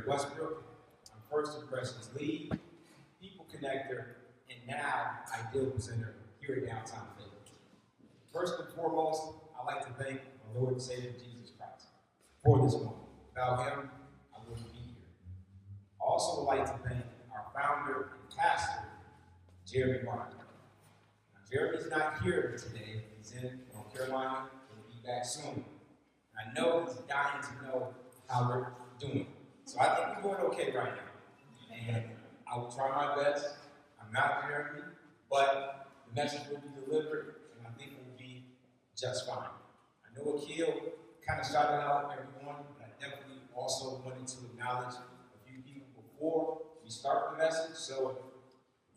JimDre Westbrook. I'm First Impressions Lead, People Connector, and now Ideal Presenter here at Downtown Faith. First and foremost, I'd like to thank our Lord and Savior Jesus Christ for this moment. Without him, I wouldn't be here. I also would like to thank our founder and pastor, Jeremy Martin. Now, Jeremy's not here today. He's in North Carolina. He'll be back soon. I know he's dying to know how we're doing. So I think we're doing okay right now. And I will try my best. I'm not Jeremy, but the message will be delivered, and I think it will be just fine. I know Akil kind of shouted out everyone, but I definitely also wanted to acknowledge a few people before we start the message. So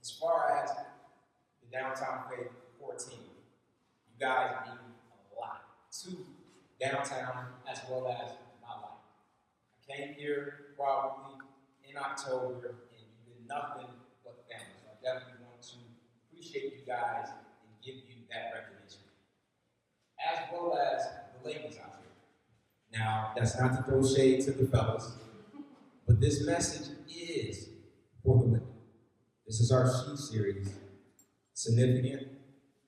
as far as the Downtown Faith core team, you guys mean a lot to downtown as well as my life. I came here probably in October, and you've been nothing but family. So I definitely want to appreciate you guys and give you that recognition. As well as the ladies out here. Now, that's not to throw shade to the fellas, but this message is for the women. This is our She series, Significant,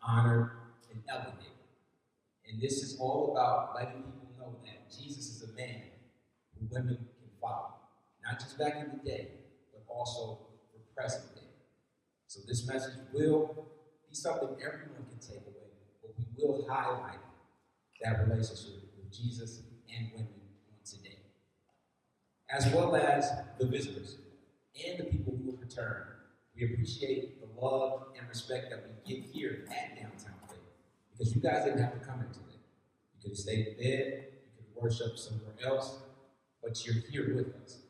Honored, and Elevated. And this is all about letting people know that Jesus is a man who women can follow. Not just back in the day, but also for present day. So this message will be something everyone can take away, but we will highlight that relationship with Jesus and women on today. As well as the visitors and the people who will return. We appreciate the love and respect that we get here at Downtown Faith. Because you guys didn't have to come here today. You could have stayed in bed, you could worship somewhere else, but you're here with us.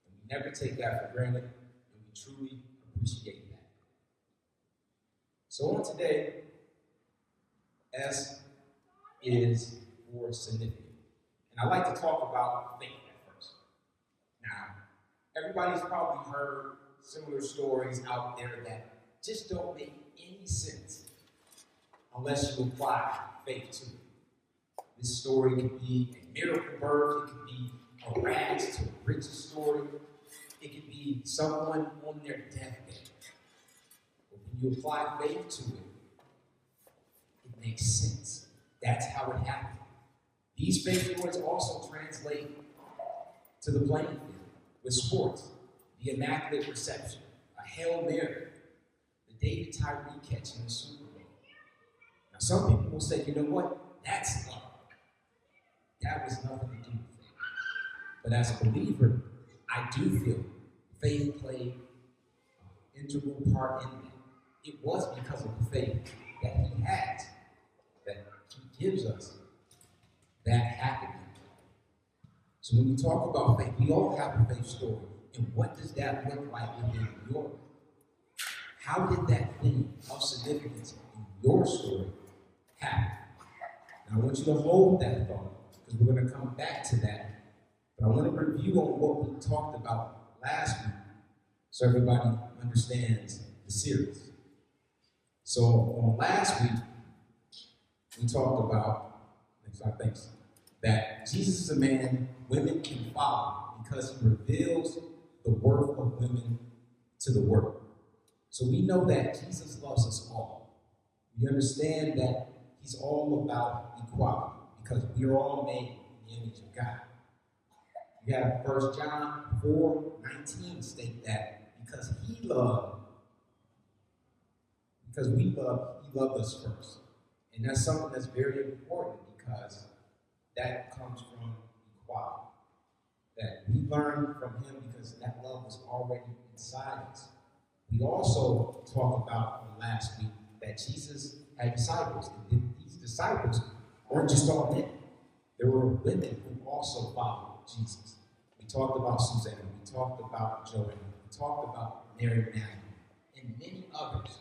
And we never take that for granted, and we truly appreciate that. So on today, S is for significant. And I like to talk about faith at first. Now, everybody's probably heard similar stories out there that just don't make any sense unless you apply faith to it. This story could be a miracle birth, it could be a rags to riches story, it could be someone on their deathbed. But when you apply faith to it, it makes sense. That's how it happened. These faith stories also translate to the playing field with sports, the Immaculate Reception, a Hail Mary, the David Tyree catch in the Super Bowl. Now, some people will say, you know what? That's love. That was nothing to do with faith. But as a believer, I do feel faith played an integral part in that. It was because of the faith that he has that he gives us that happening. So when you talk about faith, we all have a faith story. And what does that look like within your life? How did that thing of significance in your story happen? Now I want you to hold that thought, because we're going to come back to that. But I want to review on what we talked about last week so everybody understands the series. So on last week, we talked about, that Jesus is a man women can follow because he reveals the worth of women to the world. So we know that Jesus loves us all. We understand that he's all about equality because we are all made in the image of God. You have 1 John 4:19 state that because he loved us first. And that's something that's very important because that comes from equality. That we learn from him because that love was already inside us. We also talked about last week that Jesus had disciples. And these disciples weren't just all men. There were women who also followed Jesus. We talked about Susanna. We talked about Joanna. We talked about Mary Magdalene and many others.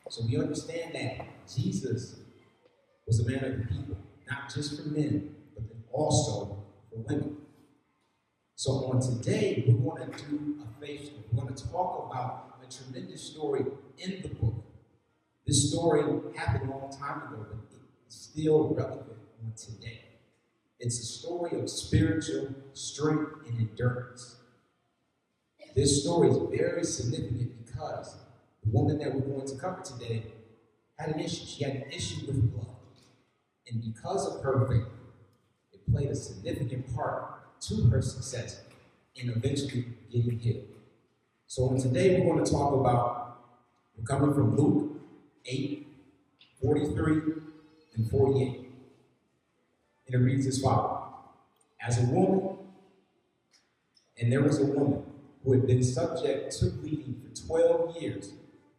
So we understand that Jesus was a man of the people, not just for men, but then also for women. So on today, we're going to do a faith story. We're going to talk about a tremendous story in the book. This story happened a long time ago, but it's still relevant on today. It's a story of spiritual strength and endurance. this story is very significant because the woman that we're going to cover today had an issue. She had an issue with blood. And because of her faith, it played a significant part to her success in eventually getting healed. So today we're going to talk about, we're coming from Luke 8, 43 and 48. And it reads as follows. As a woman, and there was a woman who had been subject to bleeding for 12 years,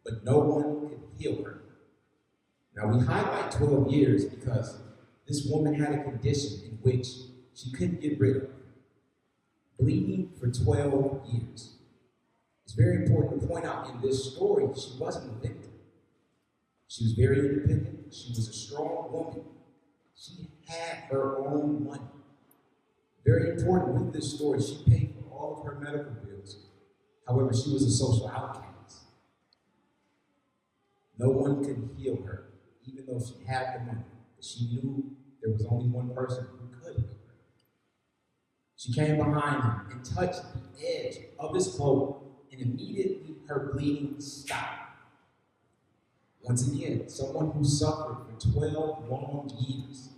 but no one could heal her. Now we highlight 12 years because this woman had a condition in which she couldn't get rid of. Bleeding for 12 years. It's very important to point out in this story, she wasn't a victim. She was very independent. She was a strong woman. She had her own money. Very important with this story, she paid for all of her medical bills. However, she was a social outcast. No one could heal her, even though she had the money. But she knew there was only one person who could heal her. She came behind him and touched the edge of his cloak, and immediately her bleeding stopped. Once again, someone who suffered for 12 long years.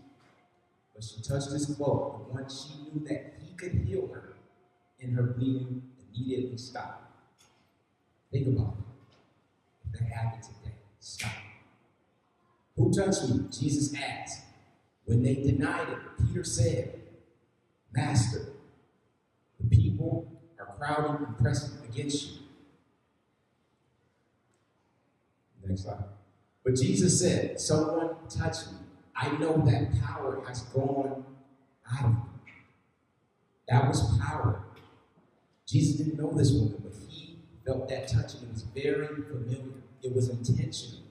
But she touched his cloak, and once she knew that he could heal her, and her bleeding immediately stopped. Think about it. If that happened today, stop. Who touched me? Jesus asked. When they denied it, Peter said, Master, the people are crowding and pressing against you. Next slide. But Jesus said, someone touched me. I know that power has gone out of me. That was power. Jesus didn't know this woman, but he felt that touch, and it was very familiar. It was intentional.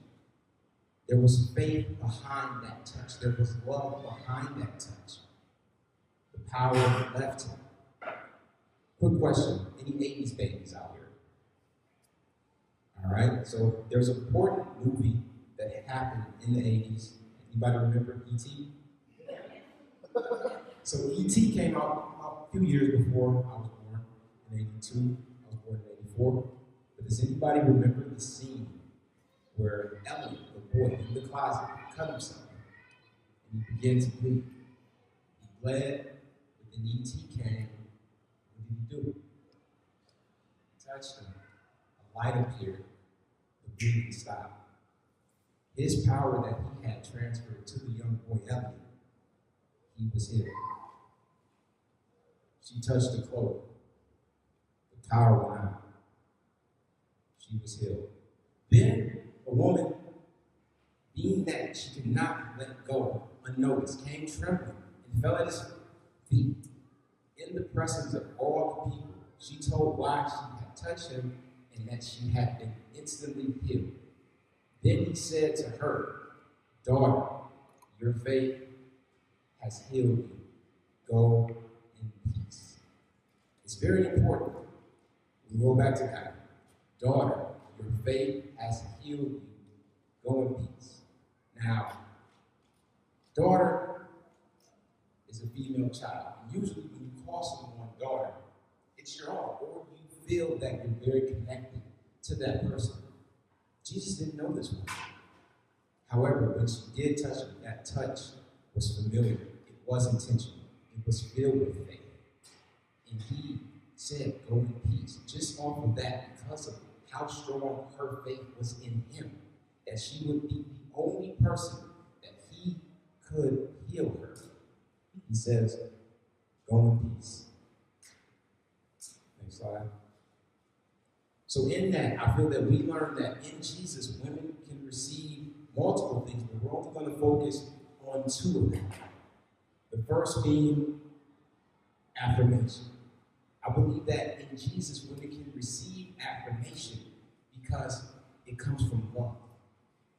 There was faith behind that touch. There was love behind that touch. The power left him. Quick question. Any 80s babies out here? All right. So there's an important movie that happened in the 80s. Anybody remember E.T.? So E.T. came out a few years before I was born in 82. I was born in 84. But does anybody remember the scene where Elliot, the boy in the closet, cut himself and he began to bleed? He bled, but then E.T. came. What did he do? He touched him. A light appeared. The bleeding stopped. His power that he had transferred to the young boy Elliot, he was healed. She touched the cloak. The power went out. She was healed. Then a woman, being that she could not let go unnoticed, came trembling and fell at his feet. In the presence of all the people, she told why she had touched him and that she had been instantly healed. Then he said to her, Daughter, your faith has healed you. Go in peace. It's very important. We go back to that. Daughter, your faith has healed you. Go in peace. Now, daughter is a female child. And usually when you call someone daughter, it's your own, or you feel that you're very connected to that person. Jesus didn't know this woman. However, when she did touch him, that touch was familiar. It was intentional. It was filled with faith. And he said, go in peace. Just off of that, because of how strong her faith was in him, that she would be the only person that he could heal her. He says, go in peace. Next slide. So in that, I feel that we learn that in Jesus, women can receive multiple things, but we're only going to focus on two of them. The first being affirmation. I believe that in Jesus, women can receive affirmation because it comes from love.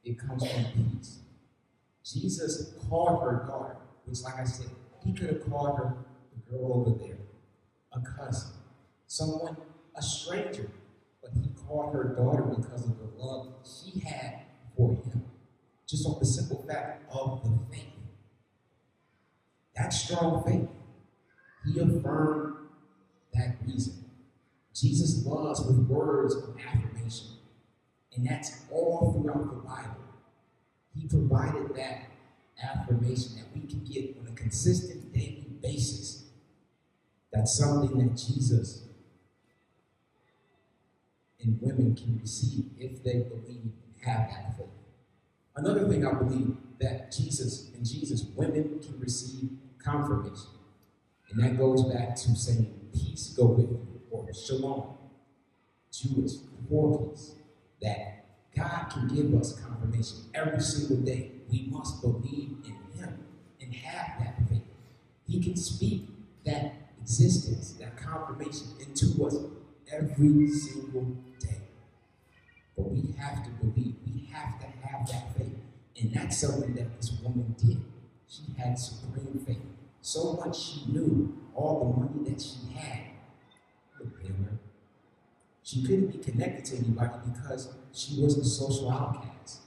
It comes from peace. Jesus called her daughter, which, like I said, he could have called her the girl over there, a cousin, someone, a stranger, but he called her daughter because of the love she had for him. Just off the simple fact of the faith. That strong faith. He affirmed that reason. Jesus loves with words of affirmation. And that's all throughout the Bible. He provided that affirmation that we can get on a consistent daily basis. That's something that Jesus and women can receive if they believe and have that faith. Another thing I believe that Jesus, women can receive confirmation. And that goes back to saying, peace go with you, or shalom, Jewish, for peace. That God can give us confirmation every single day. We must believe in him and have that faith. He can speak that existence, that confirmation into us every single day. But we have to believe. We have to have that faith. And that's something that this woman did. She had supreme faith. So much she knew all the money that she had would fail her. She couldn't be connected to anybody because she was a social outcast.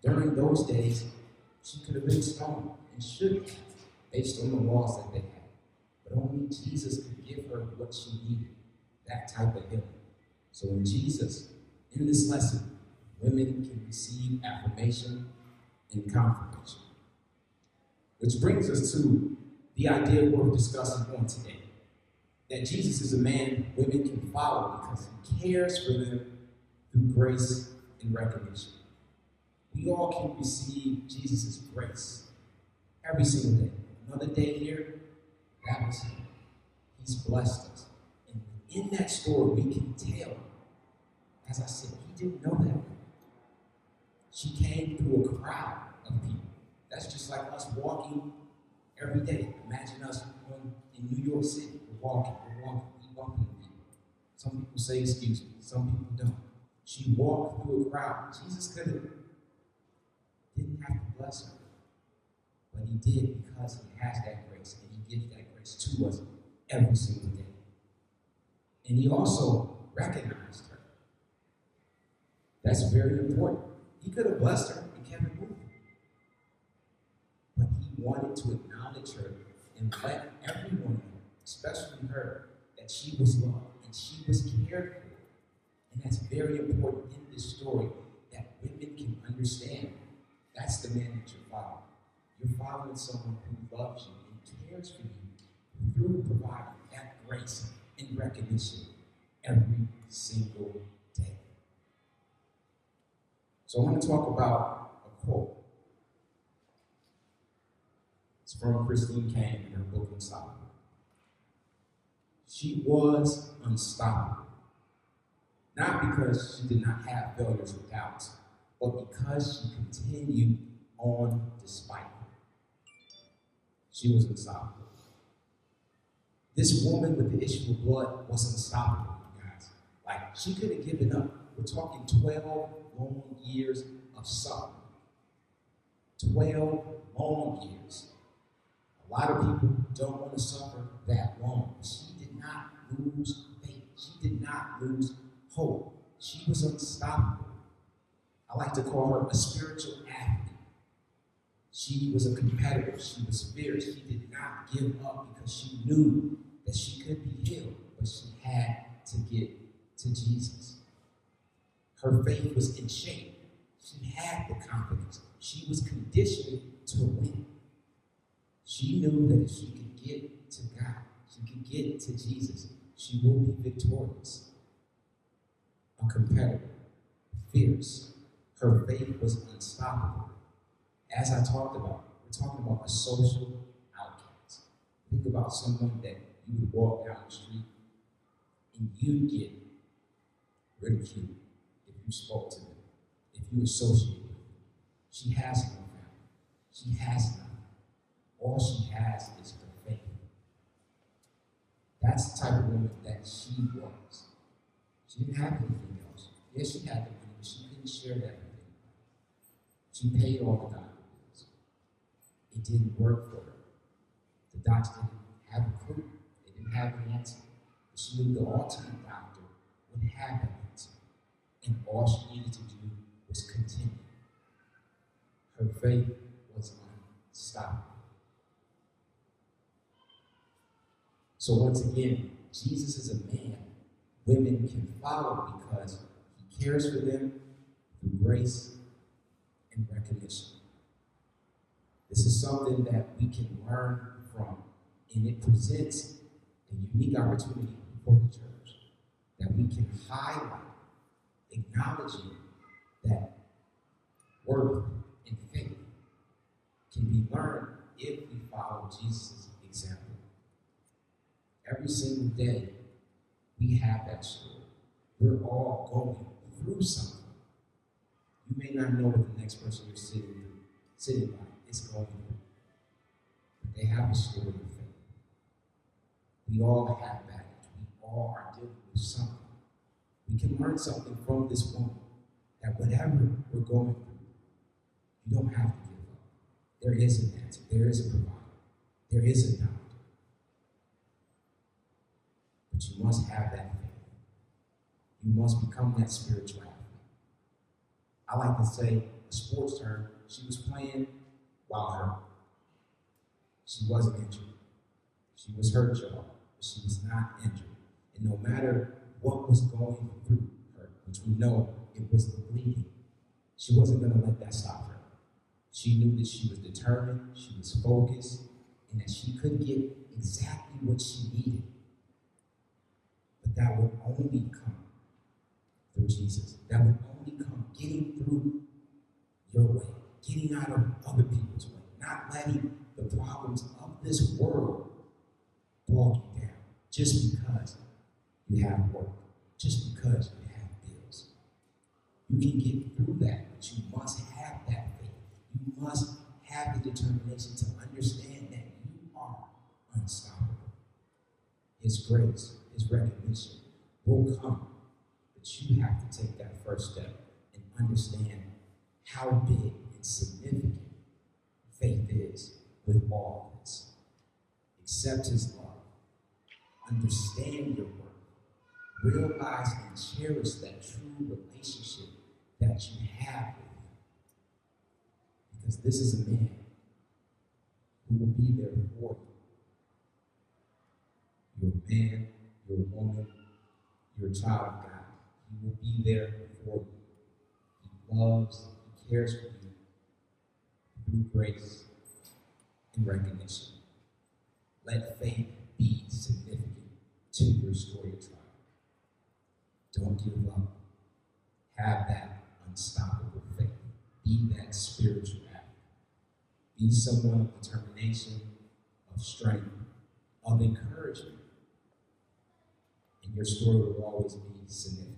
During those days, she could have been stoned and should have, based on the laws that they had. But only Jesus could give her what she needed, that type of healing. So in Jesus, in this lesson, women can receive affirmation and confirmation. Which brings us to the idea worth discussing on today. That Jesus is a man women can follow because he cares for them through grace and recognition. We all can receive Jesus' grace every single day. Another day here, that was him. He's blessed us. And in that story, we can tell, as I said, he didn't know that. She came through a crowd of people. That's just like us walking every day. Imagine us in New York City. We're walking, we bump into people. Some people say, excuse me, some people don't. She walked through a crowd. Jesus didn't have to bless her. But he did because he has that grace, and he gives that grace to us every single day. And he also recognized her. That's very important. He could have blessed her and kept it moving. But he wanted to acknowledge her and let everyone know, especially her, that she was loved and she was cared for. And that's very important in this story, that women can understand. That's the man that you're following. You're following someone who loves you and cares for you through providing that grace and recognition every single day. So I want to talk about a quote. It's from Christine Kane in her book, Unstoppable. She was unstoppable. Not because she did not have failures or doubts, but because she continued on despite them. She was unstoppable. This woman with the issue of blood was unstoppable, you guys. Like, she could have given up. We're talking 12 long years of suffering. 12 long years. A lot of people don't want to suffer that long. She did not lose faith. She did not lose hope. She was unstoppable. I like to call her a spiritual athlete. She was a competitor. She was fierce. She did not give up because she knew that she could be healed, but she had to get to Jesus. Her faith was in shape. She had the confidence. She was conditioned to win. She knew that if she could get to God, she could get to Jesus, she will be victorious. A competitor, fierce. Her faith was unstoppable. As I talked about, we're talking about a social outcast. Think about someone that you would walk down the street and you'd get ridiculed if you spoke to them, if you associated with them. She has no family. She has nothing. All she has is her faith. That's the type of woman that she was. She didn't have anything else. Yes, she had the money, but she couldn't share that with anybody. She paid all the doctor bills. It didn't work for her. The doctors didn't have a clue. They didn't have an answer. But she knew the ultimate doctor would have an answer. And all she needed to do was continue. Her faith was unstoppable. So once again, Jesus is a man women can follow because he cares for them through grace and recognition. This is something that we can learn from, and it presents a unique opportunity for the church that we can highlight, acknowledging that worth and faith can be learned if we follow Jesus' example. Every single day, we have that story. We're all going through something. You may not know what the next person you're sitting by is going through, but they have a story of faith. We all have baggage. We all are dealing with something. We can learn something from this woman that whatever we're going through, you don't have to give up. There is an answer. There is a provider. There is a doctor. But you must have that faith. You must become that spiritual athlete. I like to say, a sports term, she was playing while hurt. She wasn't injured. She was hurt, y'all, but she was not injured. And no matter what was going through her, which we know it was the bleeding, she wasn't going to let that stop her. She knew that she was determined, she was focused, and that she could get exactly what she needed. But that would only come through Jesus. That would only come getting through your way, getting out of other people's way, not letting the problems of this world bog you down just because you have work, just because you have bills. You can get through that, but you must have that faith. You must have the determination to understand that you are unstoppable. His grace, his recognition will come, but you have to take that first step and understand how big and significant faith is with all of this. Accept his love. Understand your worth. Realize and cherish that true relationship that you have with him. Because this is a man who will be there for you. You're a man, you're a woman, you're a child of God. He will be there for you. He loves, he cares for you through grace and recognition. Let faith be significant to your story of trial. Don't give up. Have that unstoppable faith. Be that spiritual athlete. Be someone of determination, of strength, of encouragement. And your story will always be significant.